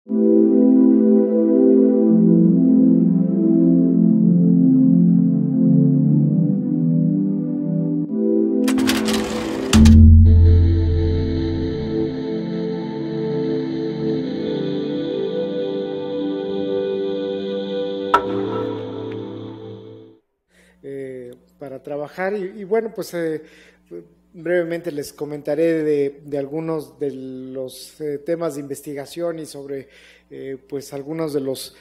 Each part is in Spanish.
Para trabajar y bueno, pues brevemente les comentaré de algunos de los temas de investigación y sobre pues algunos de los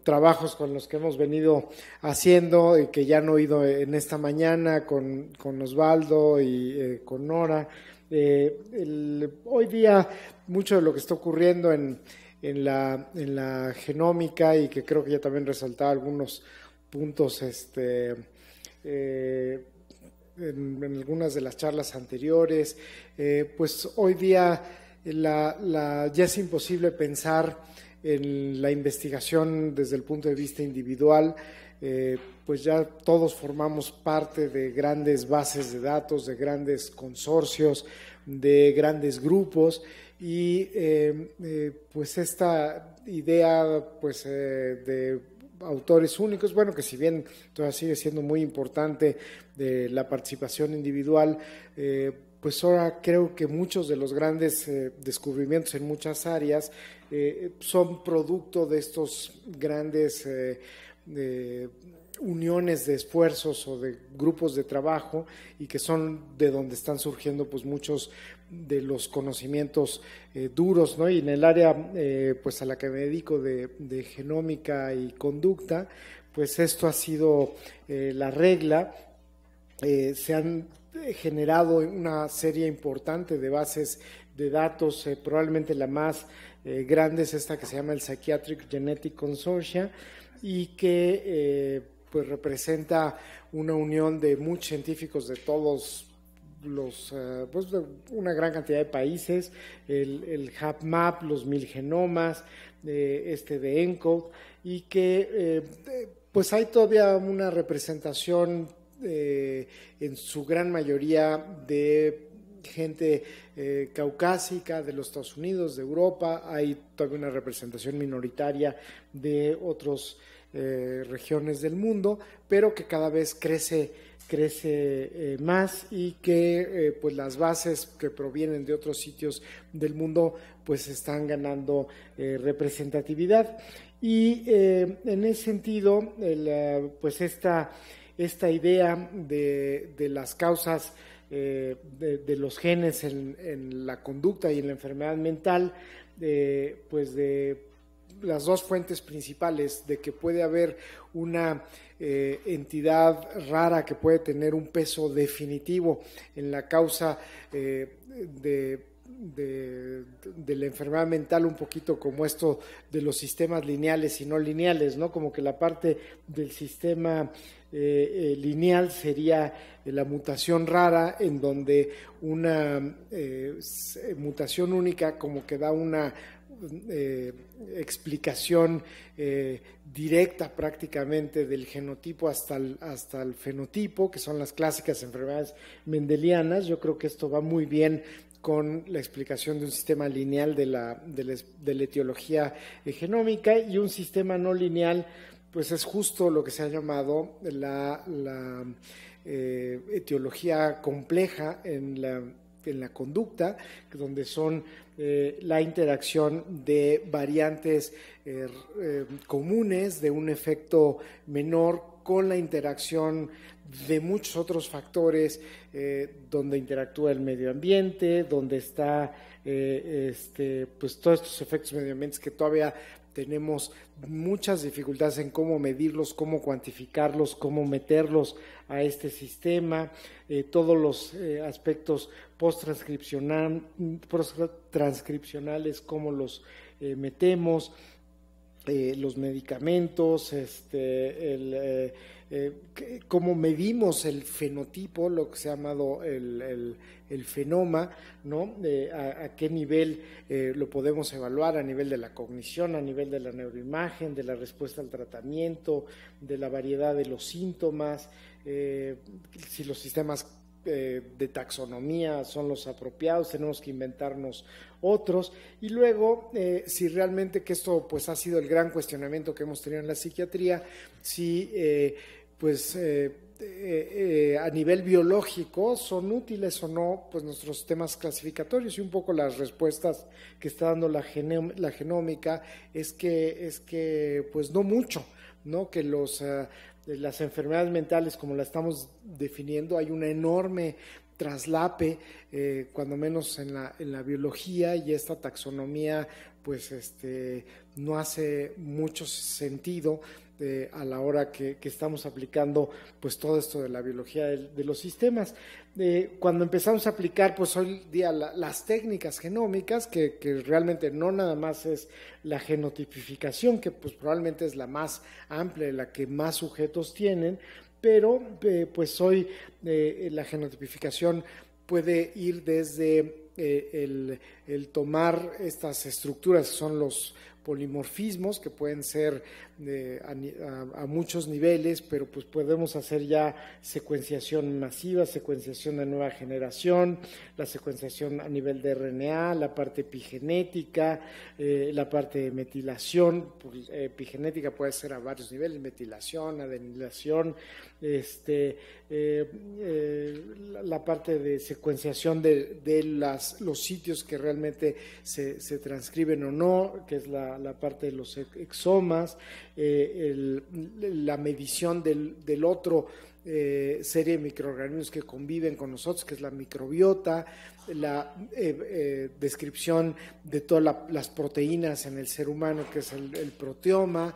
trabajos con los que hemos venido haciendo y que ya han oído en esta mañana con Osvaldo y con Nora. Hoy día mucho de lo que está ocurriendo en la genómica y que creo que ya también resaltaba algunos puntos en algunas de las charlas anteriores, pues hoy día ya es imposible pensar en la investigación desde el punto de vista individual, pues ya todos formamos parte de grandes bases de datos, de grandes consorcios, de grandes grupos y pues esta idea pues de autores únicos, bueno, que si bien todavía sigue siendo muy importante de la participación individual, pues ahora creo que muchos de los grandes descubrimientos en muchas áreas son producto de estos grandes uniones de esfuerzos o de grupos de trabajo y que son de donde están surgiendo pues muchos de los conocimientos duros, ¿no? Y en el área pues a la que me dedico de genómica y conducta, pues esto ha sido la regla. Se han generado una serie importante de bases de datos, probablemente la más grande es esta que se llama el Psychiatric Genetic Consortia y que pues representa una unión de muchos científicos de todos pues de una gran cantidad de países, el HapMap, los 1000 genomas, de ENCODE, y que pues hay todavía una representación en su gran mayoría de gente caucásica de los Estados Unidos, de Europa, hay todavía una representación minoritaria de otras regiones del mundo, pero que cada vez crece más y que pues las bases que provienen de otros sitios del mundo pues están ganando representatividad y en ese sentido pues esta idea de las causas de los genes en la conducta y en la enfermedad mental, pues de las dos fuentes principales de que puede haber una entidad rara que puede tener un peso definitivo en la causa de la enfermedad mental, un poquito como esto de los sistemas lineales y no lineales, ¿no? Como que la parte del sistema lineal sería la mutación rara, en donde una mutación única como que da una explicación directa prácticamente del genotipo hasta el fenotipo, que son las clásicas enfermedades mendelianas. Yo creo que esto va muy bien con la explicación de un sistema lineal de la etiología genómica, y un sistema no lineal pues es justo lo que se ha llamado la etiología compleja en la conducta, donde son la interacción de variantes comunes de un efecto menor con la interacción de muchos otros factores, donde interactúa el medio ambiente, donde está pues todos estos efectos medioambientales que todavía tenemos muchas dificultades en cómo medirlos, cómo cuantificarlos, cómo meterlos a este sistema, todos los aspectos post-transcripcionales, cómo los metemos, los medicamentos, cómo medimos el fenotipo, lo que se ha llamado el fenoma, ¿no? A qué nivel lo podemos evaluar, a nivel de la cognición, a nivel de la neuroimagen, de la respuesta al tratamiento, de la variedad de los síntomas, si los sistemas de taxonomía son los apropiados, tenemos que inventarnos otros, y luego si realmente, que esto pues ha sido el gran cuestionamiento que hemos tenido en la psiquiatría, si a nivel biológico son útiles o no pues nuestros sistemas clasificatorios, y un poco las respuestas que está dando la genómica es que pues no mucho, ¿no? Que las enfermedades mentales, como la estamos definiendo, hay una enorme traslape, cuando menos en la biología, y esta taxonomía pues no hace mucho sentido a la hora que estamos aplicando pues todo esto de la biología de los sistemas. Cuando empezamos a aplicar pues hoy día las técnicas genómicas, que realmente no nada más es la genotipificación, que pues probablemente es la más amplia, la que más sujetos tienen, pero pues hoy la genotipificación puede ir desde el tomar estas estructuras que son los polimorfismos, que pueden ser a muchos niveles, pero pues podemos hacer ya secuenciación masiva, secuenciación de nueva generación, la secuenciación a nivel de RNA, la parte epigenética, la parte de metilación. Pues, epigenética puede ser a varios niveles: metilación, adenilación, la parte de secuenciación de los sitios que realmente se transcriben o no, que es la parte de los exomas, la medición del otro serie de microorganismos que conviven con nosotros, que es la microbiota, la descripción de todas las proteínas en el ser humano, que es el proteoma,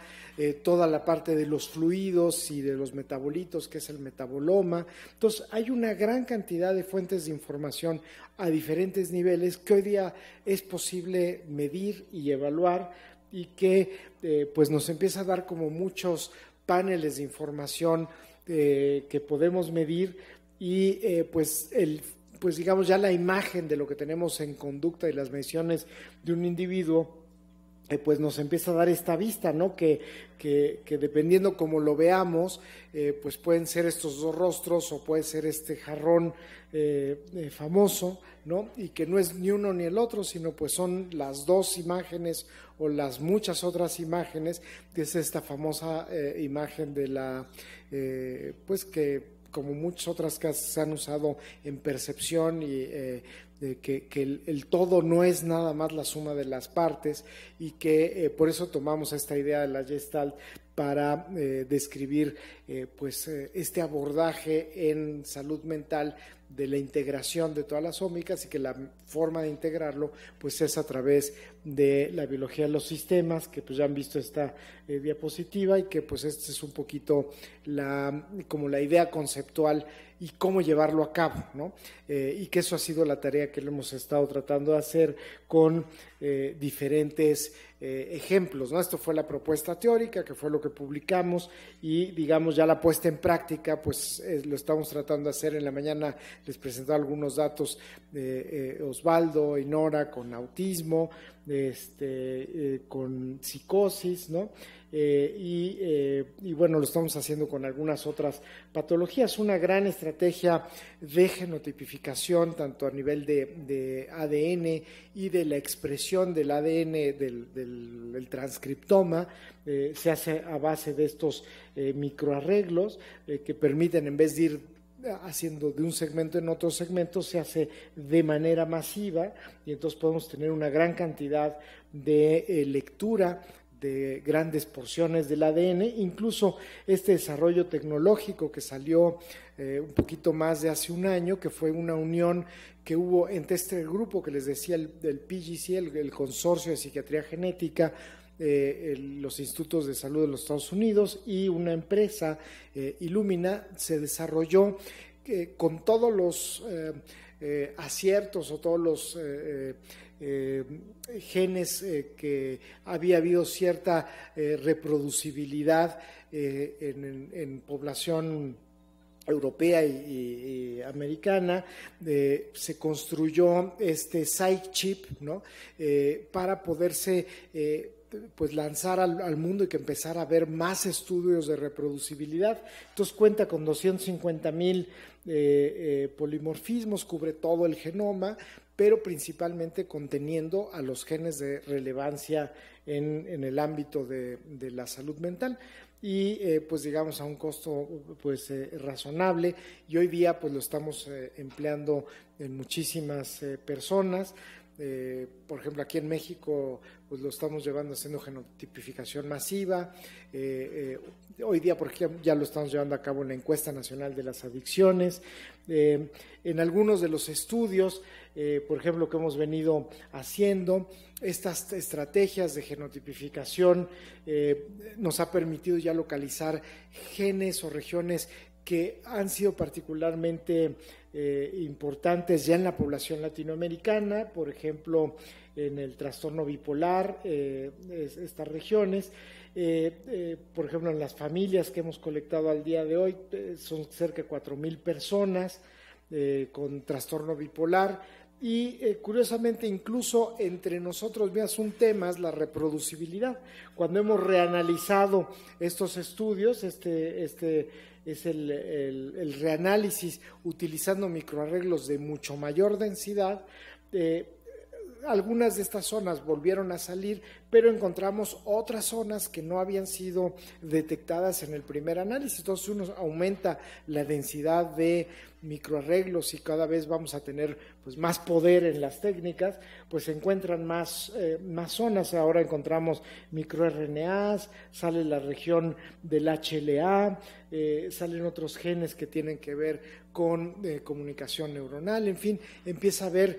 toda la parte de los fluidos y de los metabolitos, que es el metaboloma. Entonces hay una gran cantidad de fuentes de información a diferentes niveles que hoy día es posible medir y evaluar, y que pues nos empieza a dar como muchos paneles de información que podemos medir, y pues digamos ya la imagen de lo que tenemos en conducta y las mediciones de un individuo pues nos empieza a dar esta vista, ¿no? Que dependiendo cómo lo veamos, pues pueden ser estos dos rostros, o puede ser este jarrón famoso, ¿no? Y que no es ni uno ni el otro, sino pues son las dos imágenes o las muchas otras imágenes, que es esta famosa imagen de pues que como muchas otras que se han usado en percepción, y que el todo no es nada más la suma de las partes, y que por eso tomamos esta idea de la Gestalt para describir pues este abordaje en salud mental de la integración de todas las ómicas, y que la forma de integrarlo pues es a través de la biología de los sistemas, que pues ya han visto esta diapositiva, y que pues este es un poquito como la idea conceptual y cómo llevarlo a cabo, ¿no? Y que eso ha sido la tarea que le hemos estado tratando de hacer con diferentes ejemplos, ¿no? Esto fue la propuesta teórica, que fue lo que publicamos, y digamos ya la puesta en práctica pues lo estamos tratando de hacer. En la mañana les presentaba algunos datos Osvaldo y Nora con autismo, con psicosis, ¿no? Y bueno, lo estamos haciendo con algunas otras patologías. Una gran estrategia de genotipificación, tanto a nivel de ADN y de la expresión del ADN del transcriptoma, se hace a base de estos microarreglos que permiten, en vez de ir haciendo de un segmento en otro segmento, se hace de manera masiva, y entonces podemos tener una gran cantidad de lectura de grandes porciones del ADN. Incluso este desarrollo tecnológico que salió un poquito más de hace un año, que fue una unión que hubo entre este grupo que les decía, del PGC, el Consorcio de Psiquiatría Genética, los institutos de salud de los Estados Unidos, y una empresa, Illumina, se desarrolló con todos los aciertos o todos los genes que había habido cierta reproducibilidad en población europea y americana, se construyó este Psych Chip, ¿no? Para poderse pues lanzar al mundo y que empezara a haber más estudios de reproducibilidad. Entonces cuenta con 250,000 polimorfismos, cubre todo el genoma, pero principalmente conteniendo a los genes de relevancia en el ámbito de la salud mental y pues digamos a un costo pues razonable, y hoy día pues lo estamos empleando en muchísimas personas. Por ejemplo, aquí en México pues lo estamos llevando haciendo genotipificación masiva. Hoy día, por ejemplo, ya lo estamos llevando a cabo en la encuesta nacional de las adicciones. En algunos de los estudios, por ejemplo, que hemos venido haciendo, estas estrategias de genotipificación nos ha permitido ya localizar genes o regiones que han sido particularmente importantes ya en la población latinoamericana, por ejemplo, en el trastorno bipolar, estas regiones. Por ejemplo, en las familias que hemos colectado al día de hoy, son cerca de 4,000 personas con trastorno bipolar. Y curiosamente, incluso entre nosotros, veas, un tema es la reproducibilidad. Cuando hemos reanalizado estos estudios, este es el reanálisis utilizando microarreglos de mucho mayor densidad, algunas de estas zonas volvieron a salir, pero encontramos otras zonas que no habían sido detectadas en el primer análisis. Entonces uno aumenta la densidad de microarreglos y cada vez vamos a tener pues más poder en las técnicas, pues se encuentran más zonas. Ahora encontramos microRNAs, sale la región del HLA, salen otros genes que tienen que ver con comunicación neuronal, en fin, empieza a haber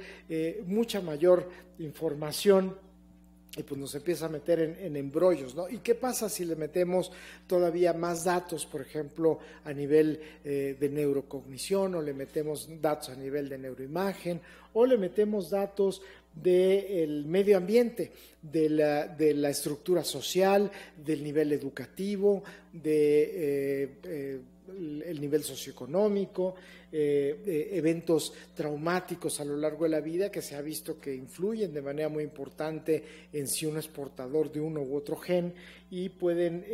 mucha mayor información y pues nos empieza a meter en embrollos, ¿no? ¿Y qué pasa si le metemos todavía más datos, por ejemplo, a nivel de neurocognición, o le metemos datos a nivel de neuroimagen, o le metemos datos del medio ambiente, de la estructura social, del nivel educativo, el nivel socioeconómico, eventos traumáticos a lo largo de la vida que se ha visto que influyen de manera muy importante en si uno es portador de uno u otro gen y pueden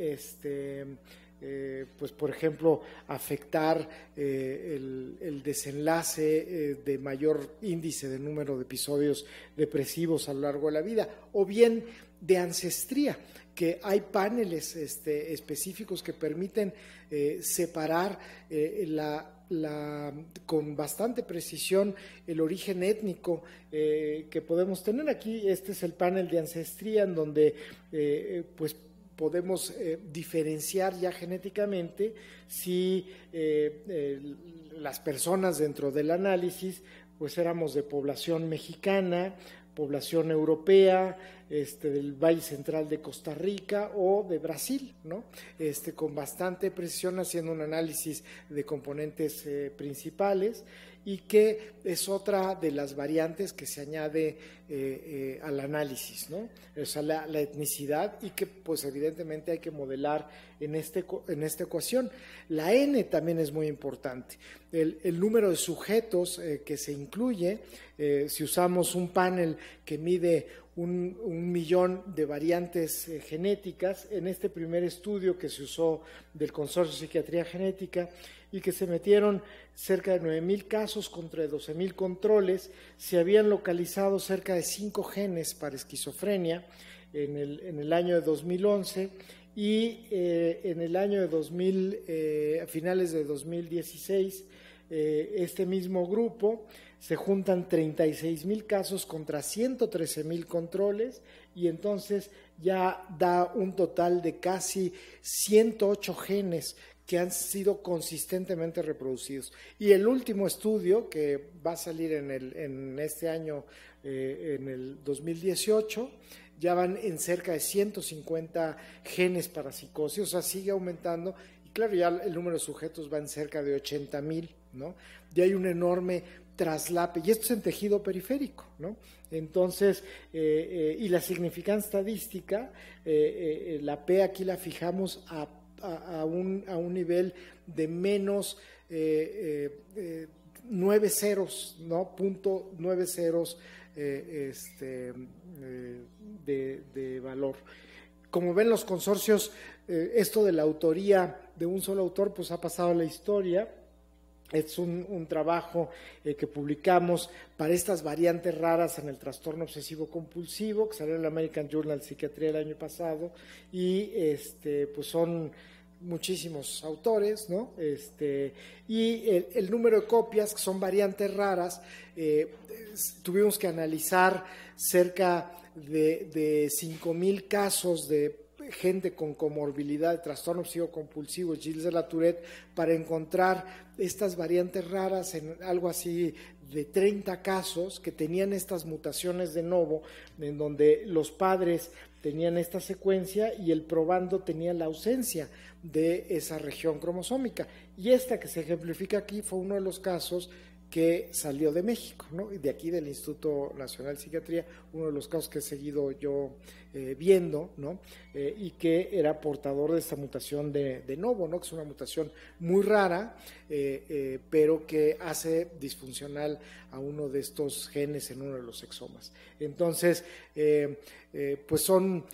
pues por ejemplo afectar el desenlace de mayor índice de número de episodios depresivos a lo largo de la vida, o bien de ancestría, que hay paneles específicos que permiten separar con bastante precisión el origen étnico que podemos tener. Aquí este es el panel de ancestría en donde pues podemos diferenciar ya genéticamente si las personas dentro del análisis pues éramos de población mexicana, población europea, del Valle Central de Costa Rica o de Brasil, ¿no? Con bastante precisión, haciendo un análisis de componentes principales, y que es otra de las variantes que se añade al análisis, ¿no? O sea, la etnicidad, y que pues evidentemente hay que modelar en esta ecuación. La N también es muy importante. El número de sujetos que se incluye, si usamos un panel que mide 1,000,000 de variantes genéticas, en este primer estudio que se usó del Consorcio de Psiquiatría Genética y que se metieron cerca de 9,000 casos contra 12,000 controles, se habían localizado cerca de 5 genes para esquizofrenia en el año de 2011, y en el año de a finales de 2016, este mismo grupo se juntan 36,000 casos contra 113,000 controles, y entonces ya da un total de casi 108 genes que han sido consistentemente reproducidos. Y el último estudio, que va a salir en este año, en el 2018, ya van en cerca de 150 genes para psicosis, o sea, sigue aumentando, y claro, ya el número de sujetos va en cerca de 80,000, ¿no? Ya hay un enorme traslape, y esto es en tejido periférico, ¿no? Entonces, y la significancia estadística, la P aquí la fijamos a a un nivel de menos 9 ceros, ¿no? 0.9 ceros de valor. Como ven los consorcios, esto de la autoría de un solo autor, pues ha pasado a la historia. Es un trabajo que publicamos para estas variantes raras en el trastorno obsesivo compulsivo, que salió en el American Journal of Psychiatry el año pasado, y pues son muchísimos autores, ¿no? Y el número de copias, que son variantes raras, tuvimos que analizar cerca de 5,000 casos de gente con comorbilidad de trastorno obsesivo compulsivo, Gilles de la Tourette, para encontrar estas variantes raras en algo así de 30 casos que tenían estas mutaciones de novo, en donde los padres tenían esta secuencia y el probando tenía la ausencia de esa región cromosómica. Y esta que se ejemplifica aquí fue uno de los casos que salió de México, ¿no? Y de aquí del Instituto Nacional de Psiquiatría, uno de los casos que he seguido yo viendo, ¿no? Y que era portador de esta mutación de novo, ¿no? Que es una mutación muy rara, pero que hace disfuncional a uno de estos genes en uno de los exomas. Entonces, pues son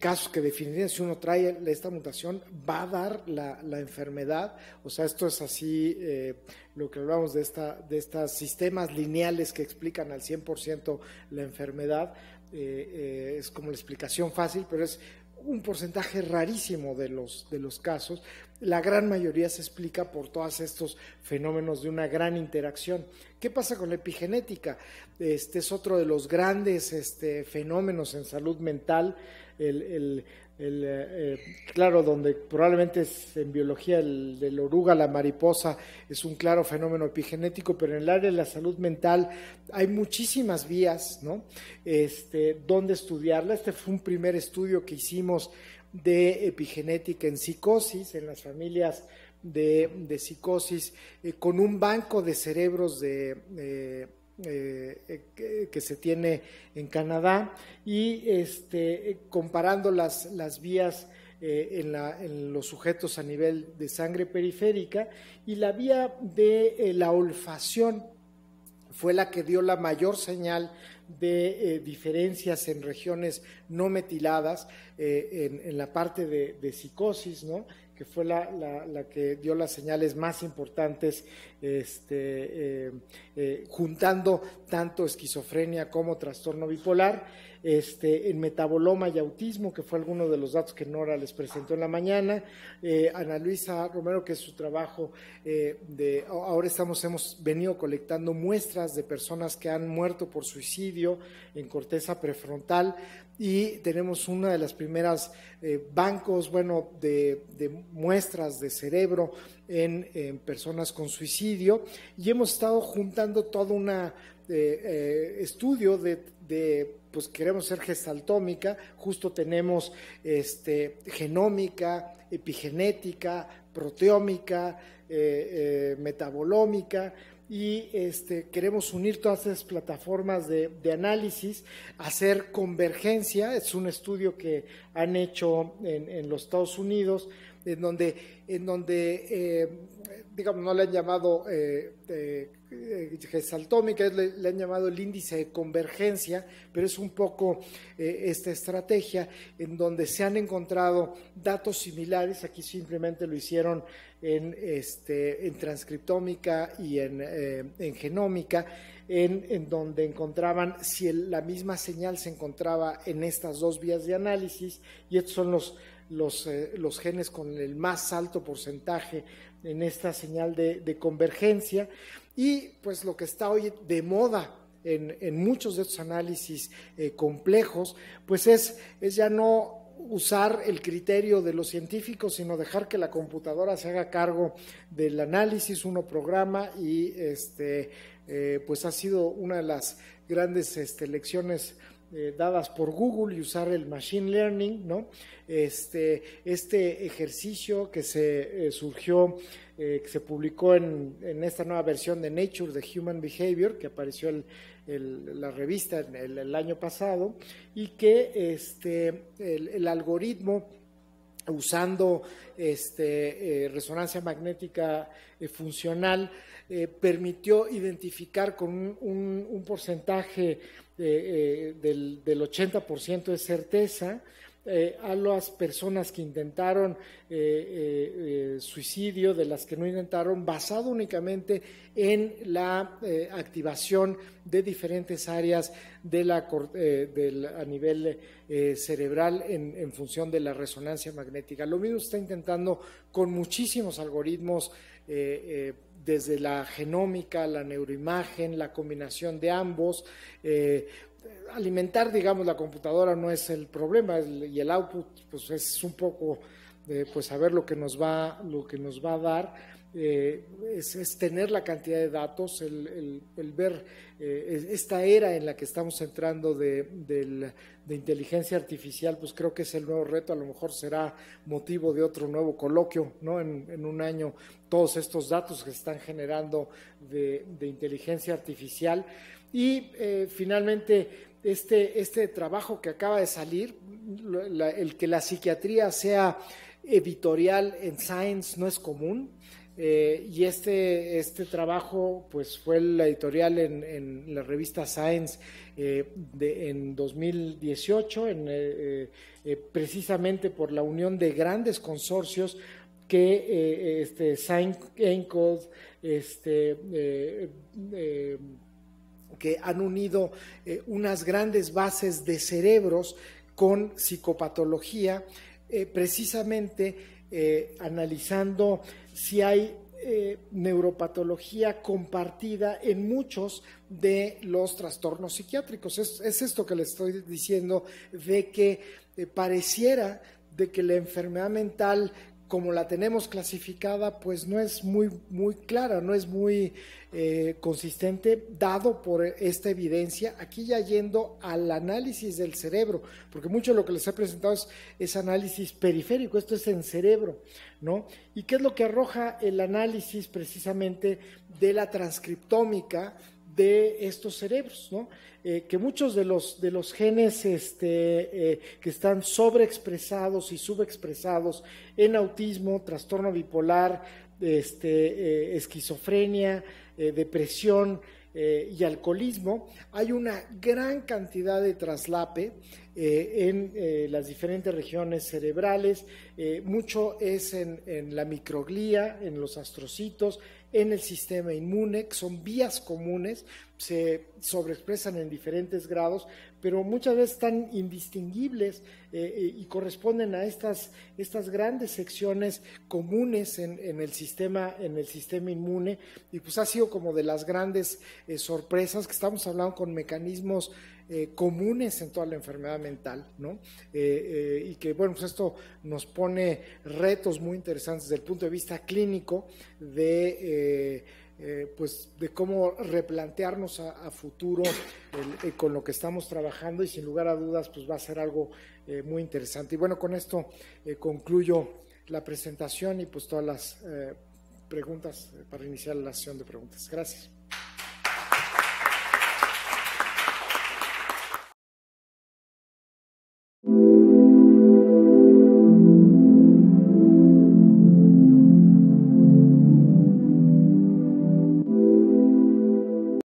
casos que definitivamente, si uno trae esta mutación, va a dar la enfermedad. O sea, esto es así, lo que hablamos de estos sistemas lineales que explican al 100% la enfermedad. Es como la explicación fácil, pero es un porcentaje rarísimo de los casos. La gran mayoría se explica por todos estos fenómenos de una gran interacción. ¿Qué pasa con la epigenética? Es otro de los grandes fenómenos en salud mental. Claro, donde probablemente es en biología del oruga, la mariposa, es un claro fenómeno epigenético, pero en el área de la salud mental hay muchísimas vías, ¿no? Donde estudiarla. Este fue un primer estudio que hicimos de epigenética en psicosis, en las familias de psicosis, con un banco de cerebros que se tiene en Canadá, y comparando las vías en los sujetos a nivel de sangre periférica, y la vía de la olfacción fue la que dio la mayor señal de diferencias en regiones no metiladas en la parte de psicosis, ¿no? Que fue la que dio las señales más importantes, juntando tanto esquizofrenia como trastorno bipolar. En metaboloma y autismo, que fue alguno de los datos que Nora les presentó en la mañana. Ana Luisa Romero, que es su trabajo ahora hemos venido colectando muestras de personas que han muerto por suicidio en corteza prefrontal, y tenemos una de las primeras bancos, de muestras de cerebro en personas con suicidio, y hemos estado juntando todo un estudio pues queremos ser gestaltómica. Justo tenemos genómica, epigenética, proteómica, metabolómica, y queremos unir todas esas plataformas de análisis, hacer convergencia. Es un estudio que han hecho en los Estados Unidos, en donde digamos, no le han llamado gestaltómica, le han llamado el índice de convergencia, pero es un poco esta estrategia en donde se han encontrado datos similares. Aquí simplemente lo hicieron en transcriptómica y en genómica, en donde encontraban si la misma señal se encontraba en estas dos vías de análisis, y estos son los genes con el más alto porcentaje en esta señal de convergencia. Y pues lo que está hoy de moda en muchos de estos análisis complejos, pues es ya no usar el criterio de los científicos, sino dejar que la computadora se haga cargo del análisis. Uno programa, y pues ha sido una de las grandes lecciones dadas por Google, y usar el machine learning, ¿no? Este ejercicio que se surgió, que se publicó en esta nueva versión de Nature, de Human Behavior, que apareció la revista el año pasado, y que el algoritmo usando resonancia magnética funcional, permitió identificar con un porcentaje del 80% de certeza a las personas que intentaron suicidio, de las que no intentaron, basado únicamente en la activación de diferentes áreas a nivel cerebral en función de la resonancia magnética. Lo mismo se está intentando con muchísimos algoritmos, desde la genómica, la neuroimagen, la combinación de ambos. Alimentar, digamos, la computadora no es el problema, y el output pues es un poco pues saber lo que nos va a dar. Es tener la cantidad de datos, el ver esta era en la que estamos entrando de inteligencia artificial, pues creo que es el nuevo reto. A lo mejor será motivo de otro nuevo coloquio, ¿no? En un año, todos estos datos que se están generando de inteligencia artificial. Y finalmente, este trabajo que acaba de salir, el que la psiquiatría sea editorial en Science no es común. Y este trabajo pues fue la editorial en la revista Science en 2018, precisamente por la unión de grandes consorcios que ScienceEncode, que han unido unas grandes bases de cerebros con psicopatología, precisamente analizando si hay neuropatología compartida en muchos de los trastornos psiquiátricos. Es esto que les estoy diciendo, de que pareciera de que la enfermedad mental, como la tenemos clasificada, pues no es muy clara, no es muy consistente, dado por esta evidencia. Aquí ya yendo al análisis del cerebro, porque mucho de lo que les he presentado es análisis periférico, esto es en cerebro, ¿no? ¿Y qué es lo que arroja el análisis precisamente de la transcriptómica de estos cerebros, ¿no? Que muchos de los genes que están sobreexpresados y subexpresados en autismo, trastorno bipolar, esquizofrenia, depresión y alcoholismo, hay una gran cantidad de traslape en las diferentes regiones cerebrales. Mucho es en la microglía, en los astrocitos, en el sistema inmune, que son vías comunes, se sobreexpresan en diferentes grados, pero muchas veces están indistinguibles y corresponden a estas grandes secciones comunes en el sistema inmune. Y pues ha sido como de las grandes sorpresas, que estamos hablando con mecanismos comunes en toda la enfermedad mental, ¿no? Y que, bueno, pues esto nos pone retos muy interesantes desde el punto de vista clínico pues de cómo replantearnos a futuro con lo que estamos trabajando, y sin lugar a dudas pues va a ser algo muy interesante. Y bueno, con esto concluyo la presentación y pues todas las preguntas para iniciar la sesión de preguntas. Gracias.